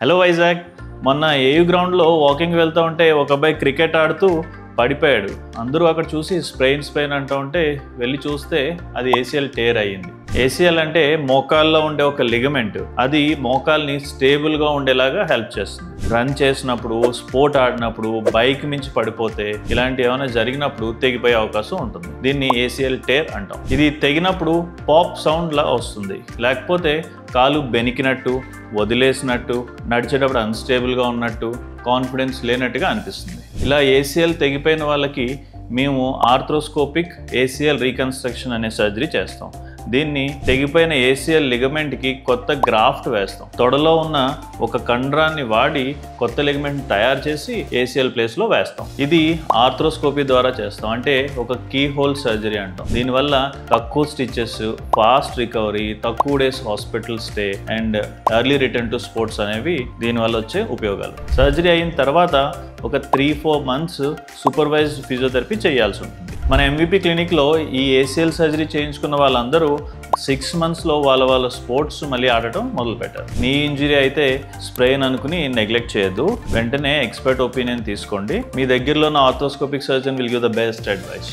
Hello Vizag. మొన్న AU గ్రౌండ్లో walking వెళ్తూ ఉంటే ఒక అబ్బాయి క్రికెట్ ఆడుతూ పడిపోయాడు. అందరూ అక్కడ చూసి స్ప్రెయిన్ అంటూ ఉంటే వెళ్ళి చూస్తే అది ఏసీఎల్ టేర్ అయ్యింది. ఏసీఎల్ అంటే మోకాల్లో ఉండే ఒక లిగమెంట్. అది మోకాల్ని స్టేబుల్గా ఉండేలాగా హెల్ప్ చేస్తుంది. రన్ చేసినప్పుడు, స్పోర్ట్ ఆడినప్పుడు, బైక్ మించి పడిపోతే ఇలాంటి ఏమైనా జరిగినప్పుడు తెగిపోయే అవకాశం ఉంటుంది. దీన్ని ఏసీఎల్ టేర్ అంటాం. ఇది తెగినప్పుడు పాప్ సౌండ్ లా వస్తుంది. లేకపోతే కాలు బెనికినట్టు, వదిలేసినట్టు, నడిచేటప్పుడు అన్స్టేబుల్గా ఉన్నట్టు, కాన్ఫిడెన్స్ లేనట్టుగా అనిపిస్తుంది. ఇలా ఏసీఎల్ తెగిపోయిన వాళ్ళకి మేము ఆర్థ్రోస్కోపిక్ ఏసీఎల్ రీకన్స్ట్రక్షన్ అనే సర్జరీ చేస్తాం. దీన్ని తెగిపోయిన ఏసీఎల్ లిగమెంట్కి కొత్త గ్రాఫ్ట్ వేస్తాం. తొడలో ఉన్న ఒక కండరాన్ని వాడి కొత్త లిగమెంట్ తయారు చేసి ఏసీఎల్ ప్లేస్లో వేస్తాం. ఇది ఆర్థ్రోస్కోపీ ద్వారా చేస్తాం. అంటే ఒక కీ హోల్ సర్జరీ అంటాం. దీనివల్ల తక్కువ స్టిచెస్, ఫాస్ట్ రికవరీ, తక్కువ days hospital stay and early return to sports అనేవి దీనివల్ల వచ్చే ఉపయోగాలు. సర్జరీ అయిన తర్వాత ఒక 3-4 months సూపర్వైజ్డ్ ఫిజియోథెరపీ చేయాల్సి ఉంటుంది. మన ఎంవిపి క్లినిక్లో ఈ ఏసీఎల్ సర్జరీ చేయించుకున్న వాళ్ళందరూ 6 monthsలో వాళ్ళ స్పోర్ట్స్ మళ్ళీ ఆడటం మొదలుపెట్టారు. నీ ఇంజరీ అయితే స్ప్రెయిన్ అనుకుని నెగ్లెక్ట్ చేయొద్దు. వెంటనే ఎక్స్పర్ట్ ఒపీనియన్ తీసుకోండి. మీ దగ్గరలో ఉన్న arthroscopic surgeon will give the best advice.